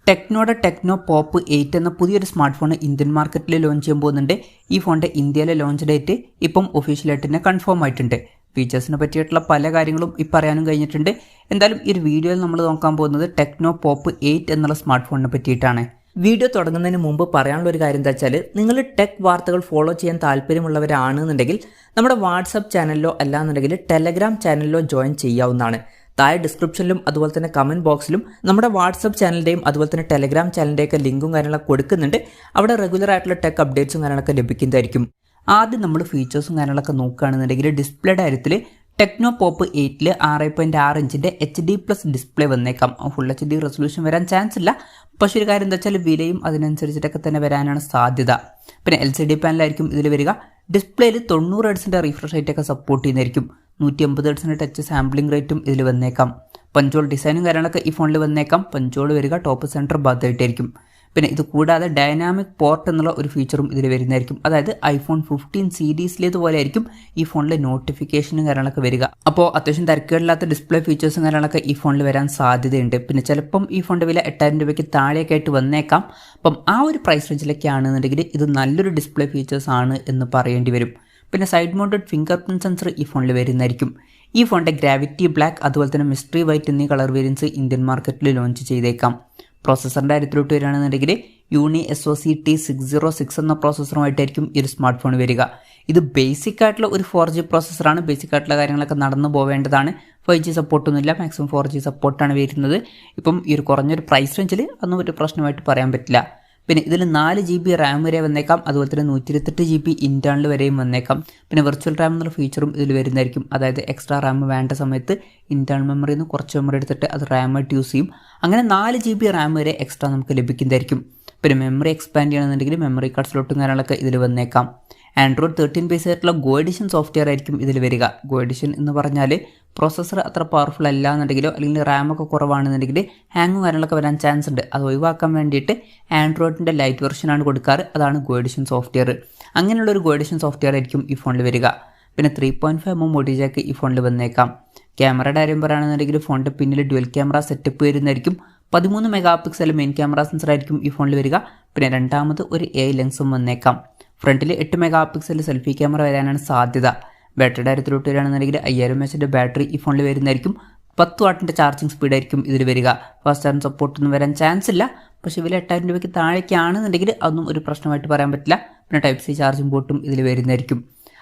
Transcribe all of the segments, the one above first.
ടെക്നോയുടെ techno pop 8 എന്ന പുതിയൊരു smart phone Indian മാർക്കറ്റിൽ ലോഞ്ച് ചെയ്യാൻ പോകുന്നുണ്ട്. ഈ ഫോണിൻ്റെ ഇന്ത്യയിലെ ലോഞ്ച് ഡേറ്റ് ഇപ്പം ഒഫീഷ്യലായിട്ട് തന്നെ കൺഫേം ആയിട്ടുണ്ട്. ഫീച്ചേഴ്സിനെ പറ്റിയിട്ടുള്ള പല കാര്യങ്ങളും പറയാനും കഴിഞ്ഞിട്ടുണ്ട്. എന്തായാലും ഈ ഒരു വീഡിയോയിൽ നമ്മൾ നോക്കാൻ പോകുന്നത് ടെക്നോ പോപ്പ് 8 എന്നുള്ള സ്മാർട്ട് ഫോണിനെ പറ്റിയിട്ടാണ്. വീഡിയോ തുടങ്ങുന്നതിന് മുമ്പ് പറയാനുള്ള ഒരു കാര്യം എന്താ വെച്ചാൽ, നിങ്ങൾ ടെക് വാർത്തകൾ ഫോളോ ചെയ്യാൻ താല്പര്യമുള്ളവരാണെന്നുണ്ടെങ്കിൽ നമ്മുടെ വാട്സപ്പ് ചാനലിലോ അല്ലാന്നുണ്ടെങ്കിൽ ടെലഗ്രാം ചാനലിലോ ജോയിൻ ചെയ്യാവുന്നതാണ്. താഴെ ഡിസ്ക്രിപ്ഷനിലും അതുപോലെ തന്നെ കമൻറ്റ് ബോക്സിലും നമ്മുടെ വാട്സപ്പ് ചാനലിൻ്റെയും അതുപോലെ തന്നെ ടെലഗ്രാം ചാനലിൻ്റെയൊക്കെ ലിങ്കും കാര്യങ്ങളൊക്കെ കൊടുക്കുന്നുണ്ട്. അവിടെ റെഗുലർ ആയിട്ടുള്ള ടെക് അപ്ഡേറ്റ്സും കാര്യങ്ങളൊക്കെ ലഭിക്കുന്നതായിരിക്കും. ആദ്യം നമ്മൾ ഫീച്ചേഴ്സും കാര്യങ്ങളൊക്കെ നോക്കുകയാണെന്നുണ്ടെങ്കിൽ ഡിസ്പ്ലേയുടെ കാര്യത്തിൽ ടെക്നോ പോപ്പ് 8 6.6 ഇഞ്ചിൻ്റെ HD+ ഡിസ്പ്ലേ വന്നേക്കാം. ഫുൾ HD റെസൊല്യൂഷൻ വരാൻ ചാൻസ് ഇല്ല. പക്ഷേ ഒരു കാര്യം എന്താ വെച്ചാൽ വിലയും അതിനനുസരിച്ചിട്ടൊക്കെ തന്നെ വരാനാണ് സാധ്യത. പിന്നെ LCD പാനലായിരിക്കും ഇതിൽ വരിക. ഡിസ്പ്ലേയിൽ 90 ഹെർട്സിൻ്റെ റീഫ്രഷ് റേറ്റൊക്കെ സപ്പോർട്ട് ചെയ്യുന്നതായിരിക്കും. 150 ഹെർട്സിൻ്റെ ടച്ച് സാമ്പിളിംഗ് റേറ്റും ഇതിൽ വന്നേക്കാം. പഞ്ചോൾ ഡിസൈനും കാര്യങ്ങളൊക്കെ ഈ ഫോണിൽ വന്നേക്കാം. പഞ്ചോൾ വരിക ടോപ്പ് സെൻറ്റർ ഭാഗത്തായിട്ടായിരിക്കും. പിന്നെ ഇത് കൂടാതെ ഡൈനാമിക് പോർട്ട് എന്നുള്ള ഒരു ഫീച്ചറും ഇതിൽ വരുന്നതായിരിക്കും. അതായത് iPhone 15 സീരീസിലേതുപോലെ ആയിരിക്കും ഈ ഫോണിൽ നോട്ടിഫിക്കേഷനും കാര്യങ്ങളൊക്കെ വരിക. അപ്പോൾ അത്യാവശ്യം തിരക്കേടില്ലാത്ത ഡിസ്പ്ലേ ഫീച്ചേഴ്സും കാര്യങ്ങളൊക്കെ ഈ ഫോണിൽ വരാൻ സാധ്യതയുണ്ട്. പിന്നെ ചിലപ്പം ഈ ഫോണിൻ്റെ വില 8000 രൂപയ്ക്ക് താഴെയൊക്കെ ആയിട്ട് വന്നേക്കാം. അപ്പം ആ ഒരു പ്രൈസ് റേഞ്ചിലൊക്കെ ആണെന്നുണ്ടെങ്കിൽ ഇത് നല്ലൊരു ഡിസ്പ്ലേ ഫീച്ചേഴ്സ് ആണ് എന്ന് പറയേണ്ടി വരും. പിന്നെ side mounted finger print sensor ഈ ഫോണിൽ വരുന്നതായിരിക്കും. ഈ ഫോണിൻ്റെ ഗ്രാവിറ്റി ബ്ലാക്ക് അതുപോലെ തന്നെ മിസ്റ്ററി വൈറ്റ് എന്നീ കളർ വേരിയൻസ് ഇന്ത്യൻ മാർക്കറ്റിൽ ലോഞ്ച് ചെയ്തേക്കാം. പ്രോസസ്സറിൻ്റെ കാര്യത്തിലോട്ട് വരികയാണെന്നുണ്ടെങ്കിൽ യൂണി SoC T606 എന്ന പ്രോസസ്സറുമായിട്ടായിരിക്കും ഈ ഒരു സ്മാർട്ട് ഫോൺ വരിക. ഇത് ബേസിക് ആയിട്ടുള്ള ഒരു 4G പ്രോസസ്സറാണ്. ബേസിക് ആയിട്ടുള്ള കാര്യങ്ങളൊക്കെ നടന്നു പോവേണ്ടതാണ്. 5G സപ്പോർട്ടൊന്നുമില്ല. മാക്സിമം 4G സപ്പോർട്ടാണ് വരുന്നത്. ഇപ്പം ഈ ഒരു കുറഞ്ഞൊരു പ്രൈസ് റേഞ്ചിൽ ഒന്നും ഒരു പ്രശ്നമായിട്ട് പറയാൻ പറ്റില്ല. പിന്നെ ഇതിൽ 4 GB റാം വരെ വന്നേക്കാം. അതുപോലെ തന്നെ 128 GB ഇൻറ്റേർണൽ വരെയും വന്നേക്കാം. പിന്നെ വെർച്വൽ റാം എന്നുള്ള ഫീച്ചറും ഇതിൽ വരുന്നതായിരിക്കും. അതായത് എക്സ്ട്രാ റാം വേണ്ട സമയത്ത് ഇൻറ്റേർണൽ മെമ്മറിയിൽ നിന്ന് കുറച്ച് മെമ്മറി എടുത്തിട്ട് അത് റാമായിട്ട് യൂസ് ചെയ്യും. അങ്ങനെ 4 GB റാം വരെ എക്സ്ട്രാ നമുക്ക് ലഭിക്കുന്നതായിരിക്കും. പിന്നെ മെമ്മറി എക്സ്പാൻഡ് ചെയ്യണമെന്നുണ്ടെങ്കിൽ മെമ്മറി കാർഡ് സ്ലോട്ടും കാര്യങ്ങളൊക്കെ ഇതിൽ വന്നേക്കാം. ആൻഡ്രോയിഡ് 13 ബേസ് ആയിട്ടുള്ള ഗോ എഡിഷൻ സോഫ്റ്റ്വെയർ ആയിരിക്കും ഇതിൽ വരിക. ഗോ എഡിഷൻ എന്ന് പറഞ്ഞാൽ പ്രോസസ്സർ അത്ര പവർഫുൾ അല്ല എന്നുണ്ടെങ്കിലോ അല്ലെങ്കിൽ റാമൊക്കെ കുറവാണെന്നുണ്ടെങ്കിൽ ഹാങ്ങും കാര്യങ്ങളൊക്കെ വരാൻ ചാൻസ് ഉണ്ട്. അത് ഒഴിവാക്കാൻ വേണ്ടിയിട്ട് ആൻഡ്രോയിഡിൻ്റെ ലൈറ്റ് വെർഷനാണ് കൊടുക്കാറ്. അതാണ് ഗോ എഡിഷൻ സോഫ്റ്റ്വെയർ. അങ്ങനെയുള്ളൊരു ഗോ എഡിഷൻ സോഫ്റ്റ്വെയർ ആയിരിക്കും ഈ ഫോണിൽ വരിക. പിന്നെ 3.5mm ഓഡിയോ ജാക്ക് ഈ ഫോണിൽ വന്നേക്കാം. ക്യാമറയുടെ കാര്യം പറയുകയാണെന്നുണ്ടെങ്കിൽ ഫോണിൻ്റെ പിന്നിൽ ഡ്യുവൽ ക്യാമറ സെറ്റപ്പ് വരുന്നതായിരിക്കും. 13 മെഗാപിക്സൽ മെയിൻ ക്യാമറ സെൻസർ ആയിരിക്കും ഈ ഫോണിൽ വരിക. പിന്നെ രണ്ടാമത് ഒരു AI ലെൻസും വന്നേക്കാം. ഫ്രണ്ടിൽ 8 മെഗാപിക്സൽ സെൽഫി ക്യാമറ വരാനാണ് സാധ്യത. ബാറ്ററിയുടെ കാര്യത്തിലോട്ട് വരികയാണെന്നുണ്ടെങ്കിൽ 5000 mAh ബാറ്ററി ഈ ഫോണിൽ വരുന്നതായിരിക്കും. 10 വാട്ടിൻ്റെ ചാർജിങ് സ്പീഡായിരിക്കും ഇതിൽ വരിക. ഫാസ്റ്റ് ചാർജ് സപ്പോർട്ടൊന്നും വരാൻ ചാൻസ് ഇല്ല. പക്ഷേ വില 8000 രൂപയ്ക്ക് താഴേക്കാണെന്നുണ്ടെങ്കിൽ അതൊന്നും ഒരു പ്രശ്നമായിട്ട് പറയാൻ പറ്റില്ല. പിന്നെ Type-C ചാർജിങ് പോർട്ടും ഇതിൽ വരുന്നതായിരിക്കും.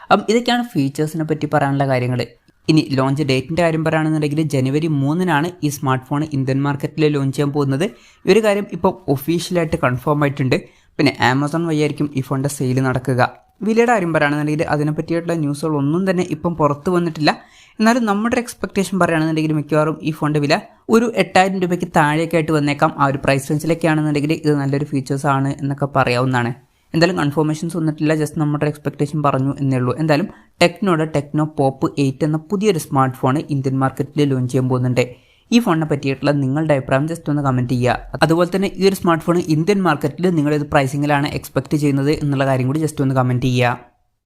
അപ്പം ഇതൊക്കെയാണ് ഫീച്ചേഴ്സിനെ പറ്റി പറയാനുള്ള കാര്യങ്ങൾ. ഇനി ലോഞ്ച് ഡേറ്റിൻ്റെ കാര്യം പറയുകയാണെന്നുണ്ടെങ്കിൽ January 3 ഈ സ്മാർട്ട് ഫോൺ ഇന്ത്യൻ മാർക്കറ്റിൽ ലോഞ്ച് ചെയ്യാൻ പോകുന്നത്. ഈ ഒരു കാര്യം ഇപ്പോൾ ഒഫീഷ്യലായിട്ട് കൺഫേം ആയിട്ടുണ്ട്. പിന്നെ ആമസോൺ വഴിയായിരിക്കും ഈ ഫോണിൻ്റെ സെയിൽ നടക്കുക. വിലയുടെ കാര്യം പറയുകയാണെന്നുണ്ടെങ്കിൽ അതിനെ പറ്റിയിട്ടുള്ള ന്യൂസുകളൊന്നും തന്നെ ഇപ്പം പുറത്ത് വന്നിട്ടില്ല. എന്നാലും നമ്മുടെ എക്സ്പെക്ടേഷൻ പറയുകയാണെന്നുണ്ടെങ്കിൽ മിക്കവാറും ഈ ഫോണിൻ്റെ വില ഒരു 8000 രൂപയ്ക്ക് താഴേക്ക് ആയിട്ട് വന്നേക്കാം. ആ ഒരു പ്രൈസ് റേഞ്ചിലൊക്കെ ആണെന്നുണ്ടെങ്കിൽ ഇത് നല്ലൊരു ഫീച്ചേഴ്സ് ആണ് എന്നൊക്കെ പറയാവുന്നതാണ്. എന്തായാലും കൺഫർമേഷൻസ് വന്നിട്ടില്ല. ജസ്റ്റ് നമ്മുടെ എക്സ്പെക്ടേഷൻ പറഞ്ഞു എന്നേ ഉള്ളൂ. എന്തായാലും ടെക്നോയുടെ ടെക്നോ പോപ്പ് 8 എന്ന പുതിയൊരു സ്മാർട്ട് ഫോൺ ഇന്ത്യൻ മാർക്കറ്റിൽ ലോഞ്ച് ചെയ്യാൻ പോകുന്നുണ്ട്. ഈ ഫോണിനെ പറ്റിയിട്ടുള്ള നിങ്ങളുടെ അഭിപ്രായം ജസ്റ്റ് ഒന്ന് കമൻറ്റ് ചെയ്യുക. അതുപോലെ തന്നെ ഈ ഒരു സ്മാർട്ട് ഫോൺ ഇന്ത്യൻ മാർക്കറ്റിൽ നിങ്ങൾ ഏത് പ്രൈസിങ്ങിലാണ് എക്സ്പെക്ട് ചെയ്യുന്നത് എന്നുള്ള കാര്യം കൂടി ജസ്റ്റ് ഒന്ന് കമൻറ്റ് ചെയ്യുക.